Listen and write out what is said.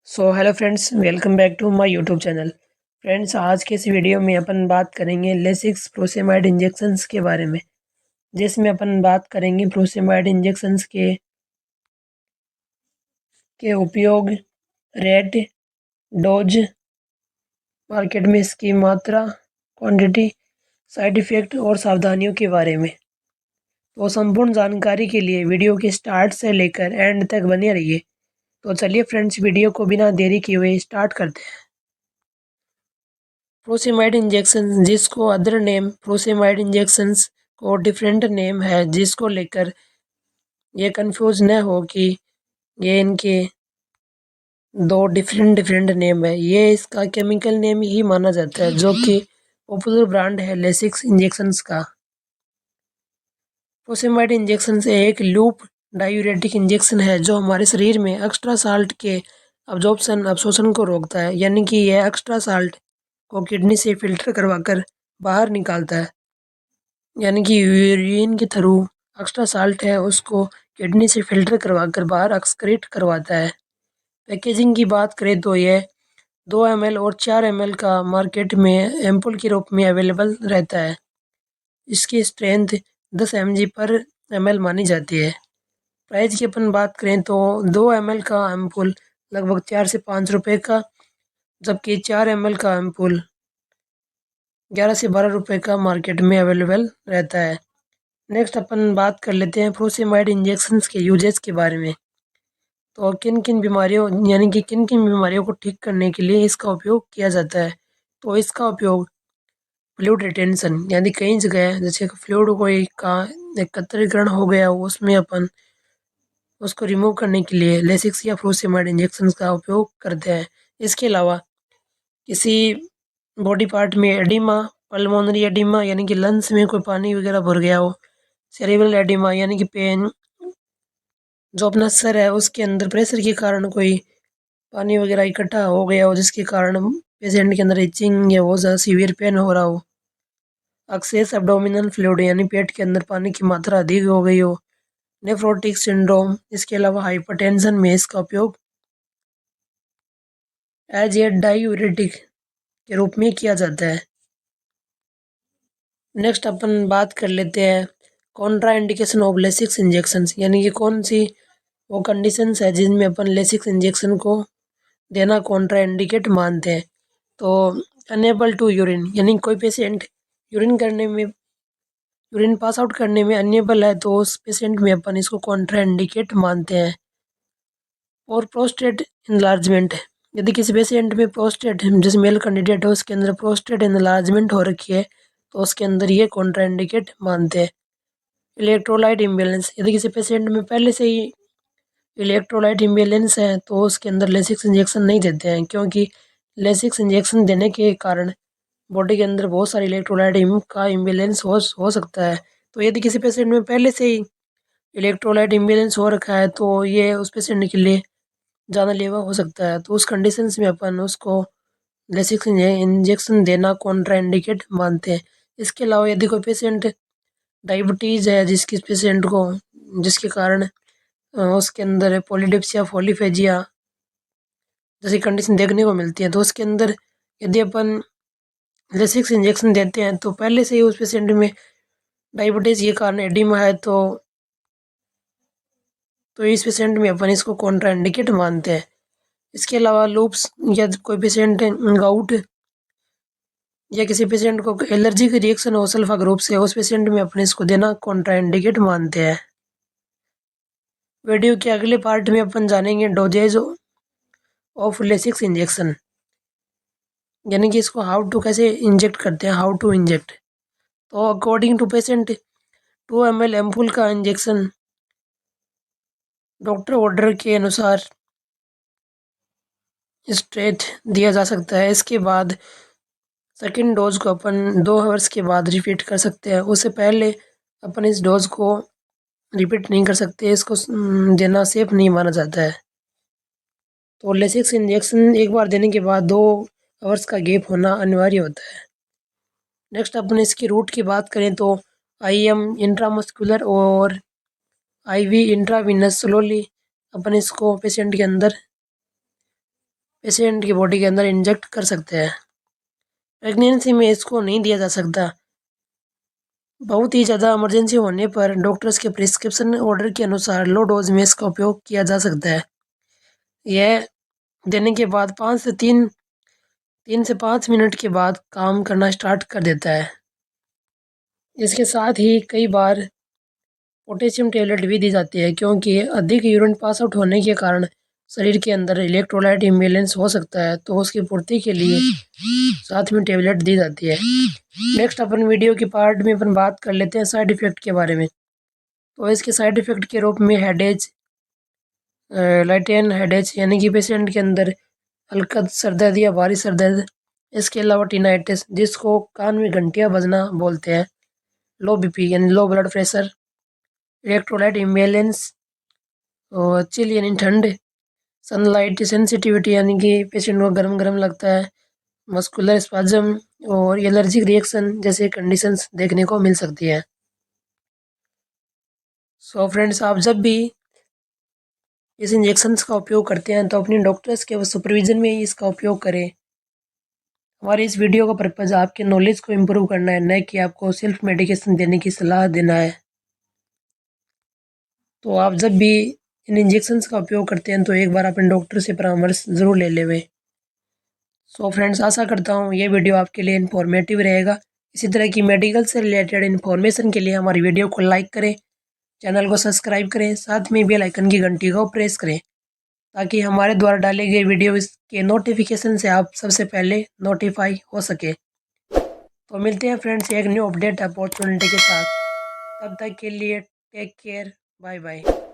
So hello friends, welcome back to my YouTube channel. Friends, आज के इस video में अपन बात करेंगे लेसिक्स प्रोसेमाइड इंजेक्शंस के बारे में, जिसमें अपन बात करेंगे प्रोसेमाइड इंजेक्शंस के उपयोग, रेट, डोज, मार्केट में इसकी मात्रा, क्वांटिटी, साइड इफ़ेक्ट और सावधानियों के बारे में। तो संपूर्ण जानकारी के लिए वीडियो के स्टार्ट से लेकर एंड तक बने रहिए। तो चलिए फ्रेंड्स, वीडियो को बिना देरी किए हुए स्टार्ट करते हैं। प्रोसेमाइड इंजेक्शन, जिसको अदर नेम प्रोसेमाइड इंजेक्शंस को डिफरेंट नेम है, जिसको लेकर ये कंफ्यूज न हो कि ये इनके दो डिफरेंट नेम है। ये इसका केमिकल नेम ही माना जाता है, जो कि पॉपुलर ब्रांड है लेसिक्स इंजेक्शंस का। प्रोसेमाइड इंजेक्शन से एक लूप डायूरेटिक इंजेक्शन है, जो हमारे शरीर में एक्स्ट्रा साल्ट के अब्जॉर्प्शन को रोकता है, यानी कि यह एक्स्ट्रा साल्ट को किडनी से फिल्टर करवाकर बाहर निकालता है। यानी कि यूरिन के थ्रू एक्स्ट्रा साल्ट है उसको किडनी से फिल्टर करवाकर बाहर एक्सक्रीट करवाता है। पैकेजिंग की बात करें तो यह 2 ml और 4 ml का मार्केट में एम्पुल के रूप में अवेलेबल रहता है। इसकी स्ट्रेंथ 10 mg पर ml मानी जाती है। प्राइस की अपन बात करें तो 2 ml का एम्पुल लगभग 4 से 5 रुपये का, जबकि 4 ml का एम्पुल 11 से 12 रुपये का मार्केट में अवेलेबल रहता है। नेक्स्ट अपन बात कर लेते हैं प्रोसेमाइड इंजेक्शंस के यूजेस के बारे में। तो किन किन बीमारियों यानी कि किन किन बीमारियों को ठीक करने के लिए इसका उपयोग किया जाता है। तो इसका उपयोग फ्लूइड रिटेंशन, यानी कई जगह जैसे फ्लूइड कोई का एकत्रीकरण हो गया हो, उसमें अपन उसको रिमूव करने के लिए लेसिक्स या प्रोसेमाइड इंजेक्शंस का उपयोग करते हैं। इसके अलावा किसी बॉडी पार्ट में एडिमा, पल्मोनरी एडिमा यानी कि लंग्स में कोई पानी वगैरह भर गया हो, सेरेब्रल एडिमा यानी कि पेन, जो अपना सर है उसके अंदर प्रेशर के कारण कोई पानी वगैरह इकट्ठा हो गया हो, जिसके कारण पेशेंट के अंदर इचिंग या बहुत ज़्यादा सीवियर पेन हो रहा हो, एक्सेस एब्डोमिनल फ्लूइड यानी पेट के अंदर पानी की मात्रा अधिक हो गई हो, नेफ्रोटिक सिंड्रोम। इसके अलावा हाइपरटेंशन में इसका उपयोग एज ए डायूरेटिक के रूप में किया जाता है। नेक्स्ट अपन बात कर लेते हैं Contra indication of Lasix injections, यानी कि कौन सी वो कंडीशंस है जिनमें अपन लेसिक्स इंजेक्शन को देना कॉन्ट्रा इंडिकेट मानते हैं। तो अनेबल टू यूरिन, यानी कोई पेशेंट यूरिन पास आउट करने में अनेबल है, तो उस पेशेंट में अपन इसको कॉन्ट्रा इंडिकेट मानते हैं। और प्रोस्टेट इनलार्जमेंट, यदि किसी पेशेंट में प्रोस्टेट जैसे मेल कैंडिडेट है उसके अंदर प्रोस्टेट इनलार्जमेंट हो रखी है, तो उसके अंदर ये कॉन्ट्रा इंडिकेट मानते हैं। इलेक्ट्रोलाइट इम्बेलेंस, यदि किसी पेशेंट में पहले से ही इलेक्ट्रोलाइट इम्बेलेंस है तो उसके अंदर लेसिक्स इंजेक्शन नहीं देते हैं, क्योंकि लेसिक्स इंजेक्शन देने के कारण बॉडी के अंदर बहुत सारे इलेक्ट्रोलाइट का इम्बेलेंस हो सकता है। तो यदि किसी पेशेंट में पहले से ही इलेक्ट्रोलाइट इम्बेलेंस हो रखा है तो ये उस पेशेंट के लिए जानलेवा हो सकता है। तो उस कंडीशंस में अपन उसको लेसिक्स इंजेक्शन देना कॉन्ट्रा इंडिकेट मानते हैं। इसके अलावा यदि कोई पेशेंट डायबिटीज़ है, जिसके कारण उसके अंदर पॉलीडिप्सिया पॉलीफेजिया जैसी कंडीशन देखने को मिलती है, तो उसके अंदर यदि अपन लेसिक्स इंजेक्शन देते हैं तो पहले से ही उस पेशेंट में डायबिटीज़ के कारण एडिमा है, तो इस पेशेंट में अपन इसको कॉन्ट्रा इंडिकेट मानते हैं। इसके अलावा लूप्स, या कोई पेशेंट गाउट या किसी पेशेंट को एलर्जी की रिएक्शन हो सल्फा ग्रुप से, उस पेशेंट में अपने इसको देना कॉन्ट्रा इंडिकेट मानते हैं। वीडियो के अगले पार्ट में अपन जानेंगे डोजेज ऑफ लेसिक्स इंजेक्शन, यानी कि इसको कैसे इंजेक्ट करते हैं, हाउ टू इंजेक्ट। तो according to patient 2 ml ampoule का इंजेक्शन डॉक्टर ऑर्डर के अनुसार स्ट्रेट दिया जा सकता है। इसके बाद सेकेंड डोज को अपन 2 आवर्स के बाद रिपीट कर सकते हैं, उससे पहले अपन इस डोज को रिपीट नहीं कर सकते, इसको देना सेफ नहीं माना जाता है। तो लेसिक्स इंजेक्शन एक बार देने के बाद 2 आवर्स का गैप होना अनिवार्य होता है। नेक्स्ट अपन इसकी रूट की बात करें तो IM इंट्रामस्कुलर और IV इंट्रावीनस स्लोली अपन इसको पेशेंट के अंदर पेशेंट की बॉडी के अंदर इंजेक्ट कर सकते हैं। प्रेगनेंसी में इसको नहीं दिया जा सकता। बहुत ही ज़्यादा इमरजेंसी होने पर डॉक्टर्स के प्रिस्क्रिप्शन ऑर्डर के अनुसार लो डोज में इसका उपयोग किया जा सकता है। यह देने के बाद 3 से 5 मिनट के बाद काम करना स्टार्ट कर देता है। इसके साथ ही कई बार पोटेशियम टेबलेट भी दी जाती है, क्योंकि अधिक यूरिन पास आउट होने के कारण शरीर के अंदर इलेक्ट्रोलाइट इम्बैलेंस हो सकता है, तो उसकी पूर्ति के लिए साथ में टेबलेट दी जाती है। नेक्स्ट अपन वीडियो के पार्ट में अपन बात कर लेते हैं साइड इफ़ेक्ट के बारे में। तो इसके साइड इफ़ेक्ट के रूप में हेडेज, लाइटेन हेडेज यानी कि पेशेंट के अंदर हल्का सर दर्द या भारी सर दर्द, इसके अलावा टिनाइटिस जिसको कान में घंटियाँ बजना बोलते हैं, लो बीपी यानी low blood pressure, electrolyte imbalance और चिल यानी ठंड, सनलाइट सेंसिटिविटी यानी कि पेशेंट को गर्म गर्म लगता है, मस्कुलर स्पाज्म और एलर्जिक रिएक्शन जैसे कंडीशंस देखने को मिल सकती है। सो फ्रेंड्स, आप जब भी इस इंजेक्शन्स का उपयोग करते हैं तो अपने डॉक्टर्स के सुपरविज़न में ही इसका उपयोग करें। हमारे इस वीडियो का पर्पज़ आपके नॉलेज को इम्प्रूव करना है, न कि आपको सेल्फ मेडिकेशन देने की सलाह देना है। तो आप जब भी इन इंजेक्शन्स का उपयोग करते हैं तो एक बार अपने डॉक्टर से परामर्श ज़रूर ले लें। सो फ्रेंड्स, आशा करता हूँ ये वीडियो आपके लिए इन्फॉर्मेटिव रहेगा। इसी तरह की मेडिकल से रिलेटेड इन्फॉर्मेशन के लिए हमारी वीडियो को लाइक करें, चैनल को सब्सक्राइब करें, साथ में बेल आइकन की घंटी को प्रेस करें, ताकि हमारे द्वारा डाले गए वीडियो के नोटिफिकेशन से आप सबसे पहले नोटिफाई हो सके। तो मिलते हैं फ्रेंड्स एक न्यू अपडेट अपॉर्चुनिटी के साथ। तब तक के लिए टेक केयर, बाय बाय।